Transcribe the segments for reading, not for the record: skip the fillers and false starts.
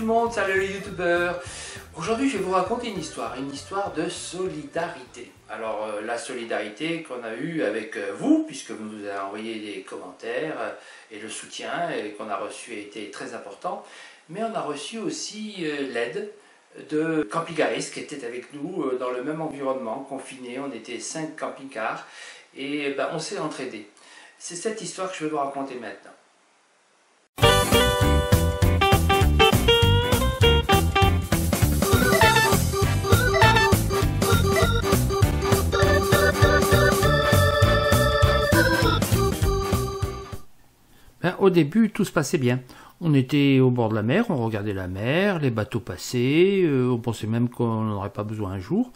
le monde, salut les youtubeurs. Aujourd'hui je vais vous raconter une histoire de solidarité. Alors la solidarité qu'on a eue avec vous, puisque vous nous avez envoyé des commentaires et le soutien qu'on a reçu a été très important. Mais on a reçu aussi l'aide de camping-caristes qui étaient avec nous dans le même environnement, confinés. On était 5 camping-cars et on s'est entraidés. C'est cette histoire que je vais vous raconter maintenant. Au début, tout se passait bien. On était au bord de la mer, on regardait la mer, les bateaux passaient, on pensait même qu'on n'en aurait pas besoin un jour.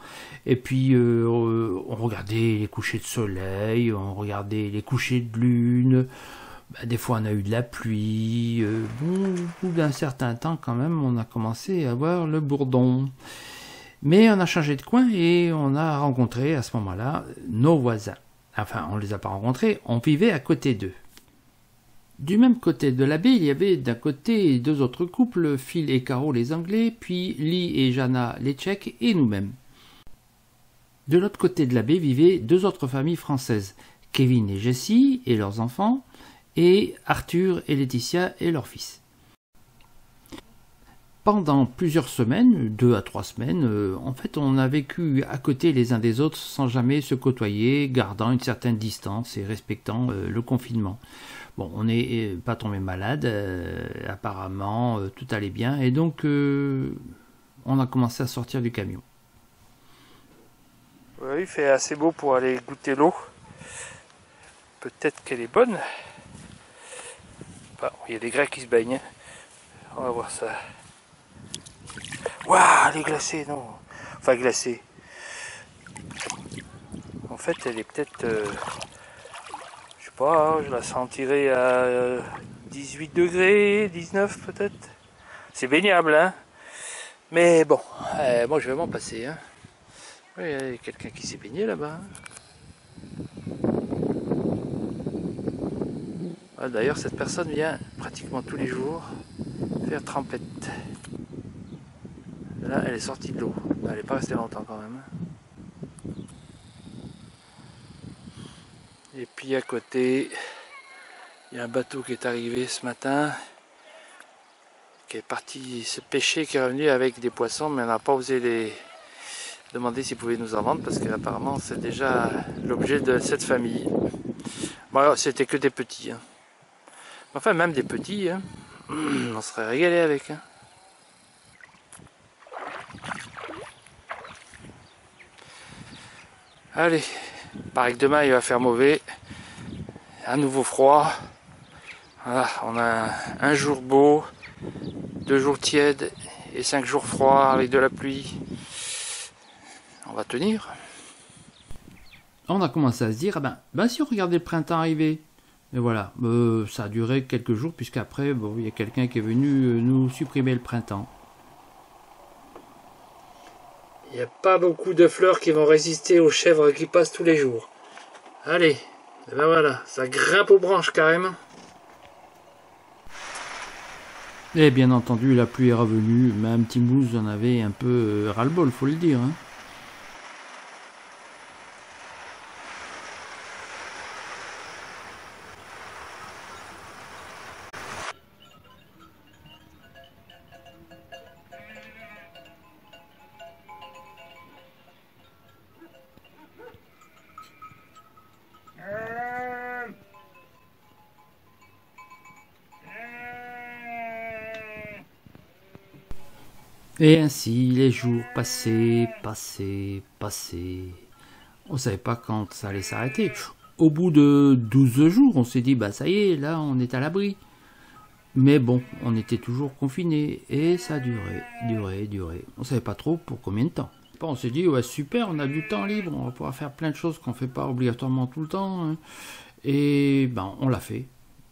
Et puis, on regardait les couchers de soleil, on regardait les couchers de lune. Des fois, on a eu de la pluie. Au bout d'un certain temps, quand même, on a commencé à avoir le bourdon. Mais on a changé de coin et on a rencontré à ce moment-là nos voisins. Enfin, on ne les a pas rencontrés, on vivait à côté d'eux. Du même côté de la baie, il y avait d'un côté 2 autres couples, Phil et Caro les Anglais, puis Lee et Jana les Tchèques et nous-mêmes. De l'autre côté de la baie vivaient 2 autres familles françaises, Kevin et Jessie et leurs enfants, et Arthur et Laetitia et leurs fils. Pendant plusieurs semaines, 2 à 3 semaines, en fait on a vécu à côté les uns des autres sans jamais se côtoyer, gardant une certaine distance et respectant le confinement. Bon, on n'est pas tombé malade, apparemment tout allait bien, et donc on a commencé à sortir du camion. Oui, il fait assez beau pour aller goûter l'eau. Peut-être qu'elle est bonne. Bah, il y a des Grecs qui se baignent. On va voir ça. Waouh, elle est glacée, non. Enfin, glacée. En fait, elle est peut-être... je sais pas, je la sentirais à 18 degrés, 19 peut-être. C'est baignable, hein. Mais bon, moi je vais m'en passer, hein. Oui, il y a quelqu'un qui s'est baigné là-bas. Ah, d'ailleurs, cette personne vient pratiquement tous les jours faire trempette. Là, elle est sortie de l'eau. Elle n'est pas restée longtemps quand même. Et puis à côté, il y a un bateau qui est arrivé ce matin, qui est parti se pêcher, qui est revenu avec des poissons, mais on n'a pas osé les demander s'ils pouvaient nous en vendre, parce qu'apparemment c'est déjà l'objet de cette famille. Bon, c'était que des petits. Hein. Enfin, même des petits, hein. On serait régalé avec. Hein. Allez, pareil que demain il va faire mauvais, à nouveau froid. Voilà, on a un jour beau, 2 jours tièdes et 5 jours froids avec de la pluie. On va tenir. On a commencé à se dire, si on regardait le printemps arriver. Et voilà, ça a duré quelques jours, puisqu'après, il y a quelqu'un qui est venu nous supprimer le printemps. Il n'y a pas beaucoup de fleurs qui vont résister aux chèvres qui passent tous les jours. Allez, et ben voilà, ça grimpe aux branches carrément. Et bien entendu, la pluie est revenue, même Petit Mousse en avait un peu ras-le-bol, faut le dire. Hein. Et ainsi, les jours passaient. On ne savait pas quand ça allait s'arrêter. Au bout de 12 jours, on s'est dit, ça y est, là, on est à l'abri. Mais bon, on était toujours confinés. Et ça a duré. On ne savait pas trop pour combien de temps. Bon, on s'est dit, ouais, super, on a du temps libre. On va pouvoir faire plein de choses qu'on ne fait pas obligatoirement tout le temps. Hein. Et on l'a fait.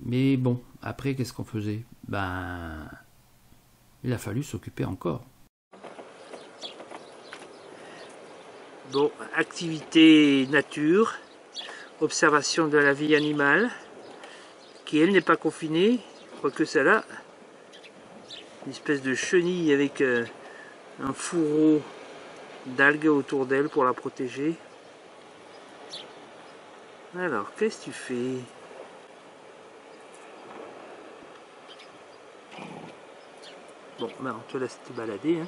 Mais bon, après, qu'est-ce qu'on faisait? Il a fallu s'occuper encore. Bon, activité nature, observation de la vie animale, qui elle n'est pas confinée, quoique celle-là, Une espèce de chenille avec un fourreau d'algues autour d'elle pour la protéger. Alors, qu'est-ce que tu fais? Bon, ben on te laisse te balader. Hein.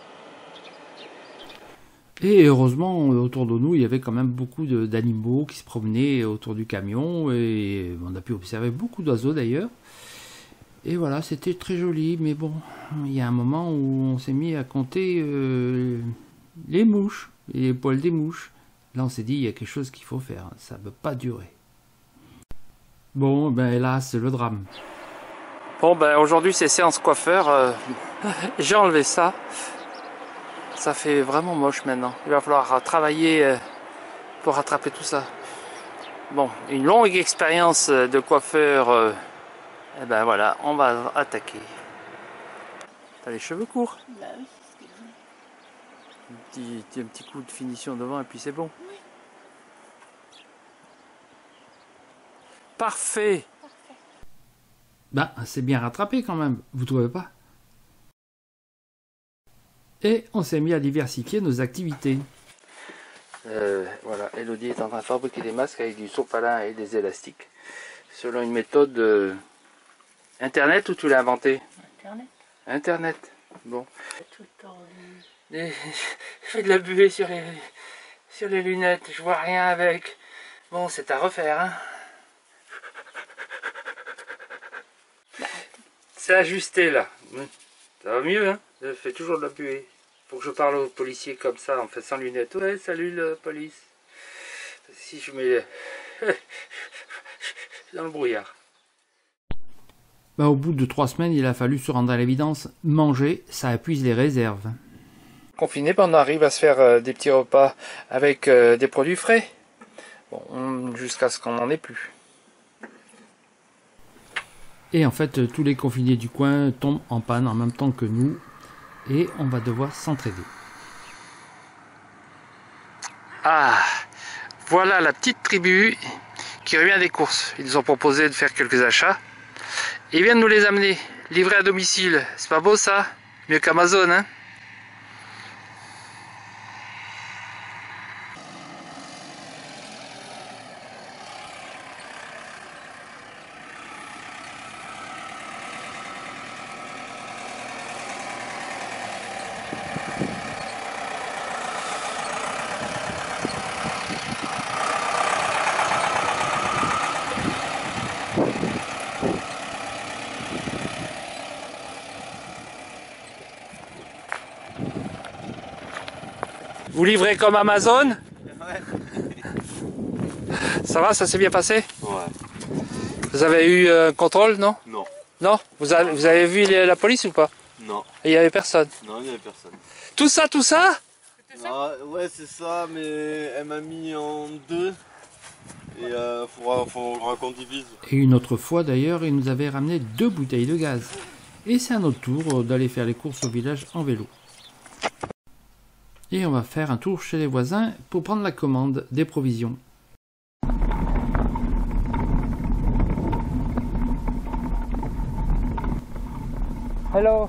Et heureusement, autour de nous, il y avait quand même beaucoup d'animaux qui se promenaient autour du camion. Et on a pu observer beaucoup d'oiseaux d'ailleurs. Et voilà, c'était très joli. Mais bon, il y a un moment où on s'est mis à compter les mouches, et les poils des mouches. Là, on s'est dit, il y a quelque chose qu'il faut faire. Ça ne peut pas durer. Bon, ben hélas, le drame. Bon, ben aujourd'hui, c'est séance coiffeur. J'ai enlevé ça. Ça fait vraiment moche maintenant. Il va falloir travailler pour rattraper tout ça. Bon, une longue expérience de coiffeur. Et ben voilà, on va attaquer. T'as les cheveux courts? Bah oui. Un petit coup de finition devant et puis c'est bon. Oui. Parfait. Bah, c'est bien rattrapé quand même, vous trouvez pas? Et on s'est mis à diversifier nos activités. Voilà, Elodie est en train de fabriquer des masques avec du sopalin et des élastiques. Selon une méthode Internet ou tu l'as inventé? Internet. Internet. Bon. Tout tordu. Je fais de la buée sur les lunettes, je vois rien avec. Bon, c'est à refaire, hein. C'est ajusté là. Ça va mieux, hein. Je fais toujours de la buée. Faut que je parle aux policiers comme ça, en fait sans lunettes. Ouais, salut la police. Si je mets dans le brouillard. Bah, au bout de 3 semaines, il a fallu se rendre à l'évidence. Manger, ça épuise les réserves. Confiné, on arrive à se faire des petits repas avec des produits frais. Bon, jusqu'à ce qu'on n'en ait plus. Et en fait, tous les confinés du coin tombent en panne en même temps que nous. Et on va devoir s'entraider. Ah, voilà la petite tribu qui revient des courses. Ils nous ont proposé de faire quelques achats. Et ils viennent nous les amener, livrés à domicile. C'est pas beau ça? Mieux qu'Amazon, hein? Vous livrez comme Amazon? Ouais. Ça va, ça s'est bien passé? Ouais. Vous avez eu un contrôle, non? Non. Non? Vous avez vu la police ou pas? Non. Et il n'y avait personne? Non, il n'y avait personne. Tout ça, tout ça? Ah, ouais, c'est ça, mais elle m'a mis en deux. Et faudra qu'on divise. Et une autre fois d'ailleurs, il nous avait ramené 2 bouteilles de gaz. Et c'est à notre tour d'aller faire les courses au village en vélo. Et on va faire un tour chez les voisins pour prendre la commande des provisions. Hello.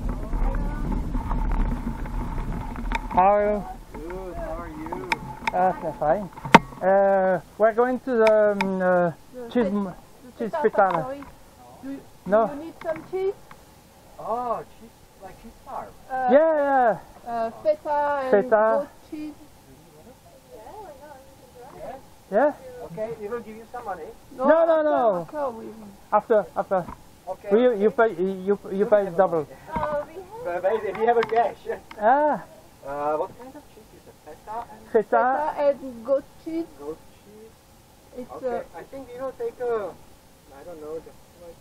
How are you? Good, how are you? Fine. We're going to the cheese feta. No. You need some cheese? Oh, cheese, like cheese farm. Yeah. Feta and Feta. goat cheese. Yeah. Okay, we will give you some money. No. After. Okay. You pay double. But we have a cash. Ah. What kind of cheese is it? Feta and Feta. Feta and goat cheese. goat cheese. It's Okay, I think we will take a, I don't know, just like...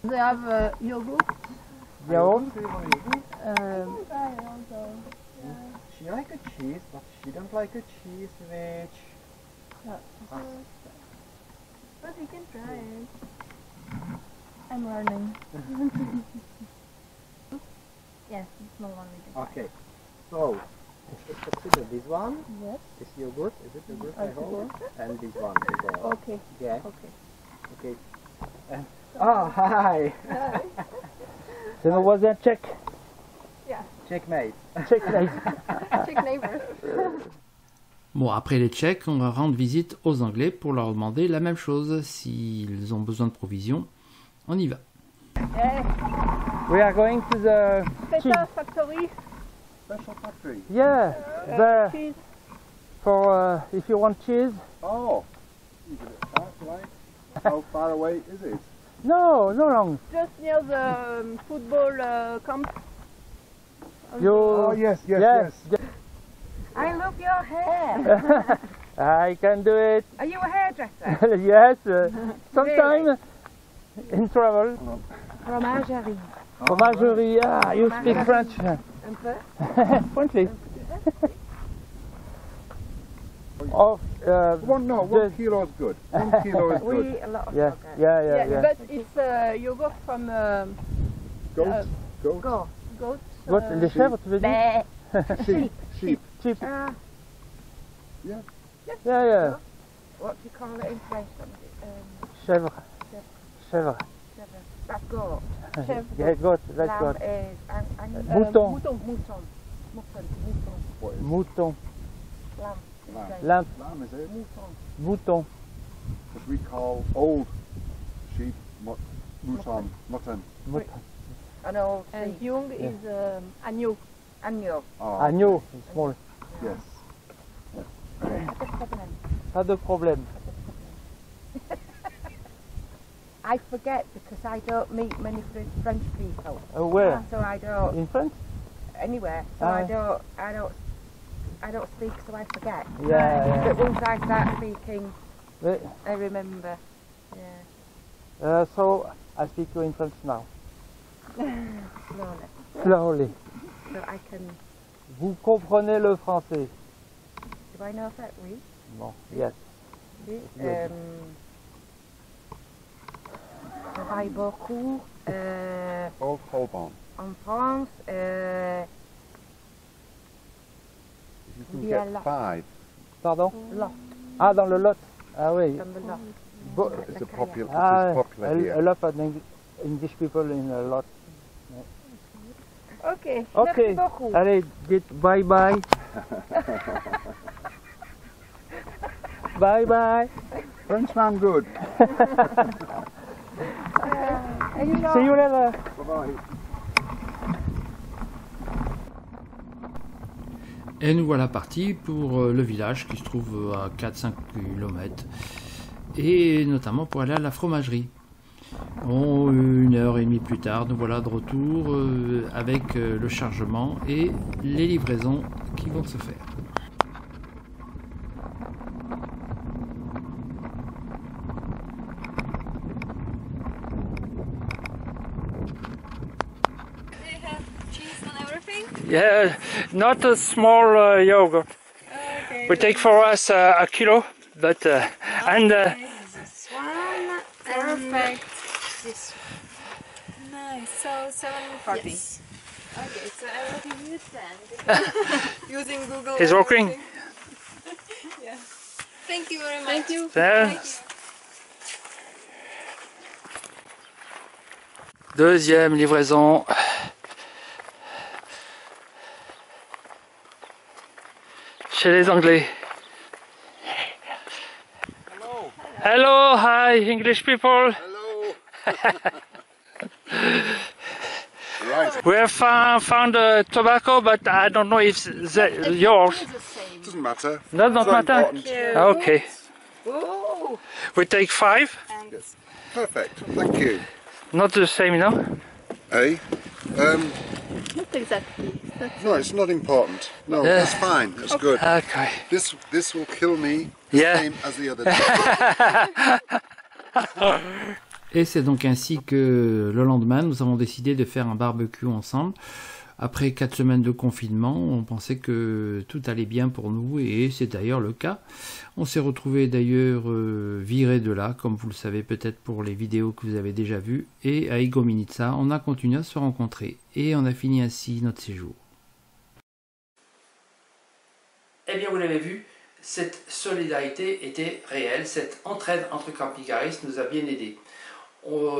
they have yogurt. Yogurt. She like a cheese, but she don't like a cheese which... But we can try it. I'm learning. Yes, it's no one we can Okay, so consider this one, Yes. this yogurt, is it yogurt I Okay. hope? And this one is Okay. yeah, Okay. okay. And, oh, hi! C'est mon voisin tchèque. Checkmate. Checkmate. Check neighbors. Bon, après les Tchèques, on va rendre visite aux Anglais pour leur demander la même chose. S'ils ont besoin de provisions, on y va. Yeah. We are going to the... Feta factory. Special factory. Yeah, there, Cheese. for if you want cheese. Oh, you can start tonight. How far away is it? No, no long. Just near the football camp. You... Oh yes, yes, yes. I love your hair. I can do it. Are you a hairdresser? Yes, sometime in travel. Fromagerie. Fromagerie, ah, you speak French. Un peu. Friendly. Oh, One Just- kilo is good. 1 kilo is We good. eat a lot of yeah, yogurt. yeah, yeah. But it's yogurt from Goat, goat, Go. goat. What, les chèvres, tu veux dire? Bleh. sheep, sheep. Cheap. Yeah. Yeah, yeah. What do you call it in French? Chèvre. Chèvre. That's goat. Chèvre. Yeah, goat, that's Lamb goat. is Mouton. Mouton. mouton. Mouton. What is Mouton. Lamb. lamb? Lamb. Lamb is it? Mouton. Mouton. Which we call old sheep, mouton, mutton. Mouton. An old And sheep. young Yeah. is agneau. Agneau. Oh, Agneau, small. yes. Pas de problème. I forget because I don't meet many French people. Where? So I don't In France? anywhere. So Ah. I don't speak, so I forget. Yeah, yeah. But once I start speaking, Yeah. I remember. Yeah. So, I speak you in French now. Slowly. Slowly. So I can. Vous comprenez le français? Do I know that? Oui. Bon, yes. Oui. Good. Je travaille beaucoup Old Holborn. en France. You can Yeah, get lot. 5. Pardon? Lot. Ah, dans le Lot. Ah oui. From the lot. Bo- It's a popular, ah, it is popular a here. lot of English people in a lot. Ok. Ok. Merci beaucoup. Allez, dites bye bye. Bye bye. Frenchman good. See you later. Bye-bye. Et nous voilà partis pour le village qui se trouve à 4-5 km. Et notamment pour aller à la fromagerie. Bon, 1h30 plus tard, nous voilà de retour avec le chargement et les livraisons qui vont se faire. They have cheese and everything. Yeah, not a small yogurt. Okay. We take for us a kilo, but and This one. Perfect. This. Nice. So 740. Yes. Okay, so I will give you 10. Using Google. It's working. everything. Yeah. Thank you very much. Thank you. there. Deuxième livraison. Chez les Anglais. Hello. Hello, hi, English people. Hello. Right. We have found tobacco, but I don't know if it's yours. Doesn't matter. Does not It's not matter. important. Okay. Oh. We take 5. And Perfect. Thank you. Not the same, no? Hey. not exactly. No, it's not important. No, Yeah. that's fine. That's good. Okay. This will kill me the Yeah. same as the other day. Et c'est donc ainsi que le lendemain, nous avons décidé de faire un barbecue ensemble. Après 4 semaines de confinement, on pensait que tout allait bien pour nous et c'est d'ailleurs le cas. On s'est retrouvé d'ailleurs viré de là, comme vous le savez peut-être pour les vidéos que vous avez déjà vues. Et à Igominitsa, on a continué à se rencontrer et on a fini ainsi notre séjour. Eh bien, vous l'avez vu, cette solidarité était réelle, cette entraide entre camping-garistes nous a bien aidés.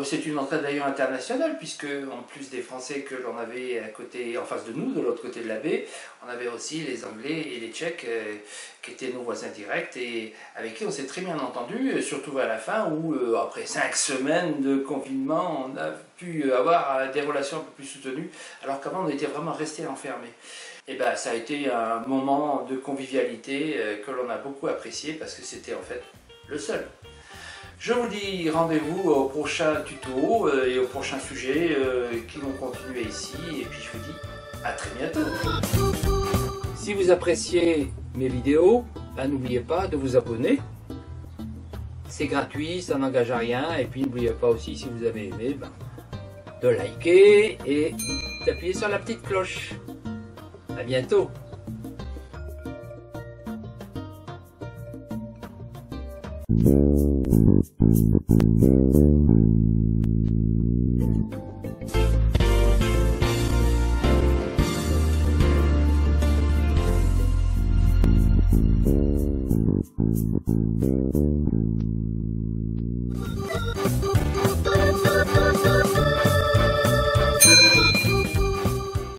C'est une entrée d'ailleurs internationale, puisque en plus des Français que l'on avait à côté, en face de nous, de l'autre côté de la baie, on avait aussi les Anglais et les Tchèques qui étaient nos voisins directs et avec qui on s'est très bien entendu, surtout à la fin où, après 5 semaines de confinement, on a pu avoir des relations un peu plus soutenues, alors qu'avant on était vraiment restés enfermés. Et ben, ça a été un moment de convivialité que l'on a beaucoup apprécié parce que c'était en fait le seul. Je vous dis rendez-vous au prochain tuto et au prochain sujet qui vont continuer ici. Et puis je vous dis à très bientôt. Si vous appréciez mes vidéos, ben, n'oubliez pas de vous abonner. C'est gratuit, ça n'engage à rien. Et puis n'oubliez pas aussi, si vous avez aimé, ben, de liker et d'appuyer sur la petite cloche. À bientôt. Thank you.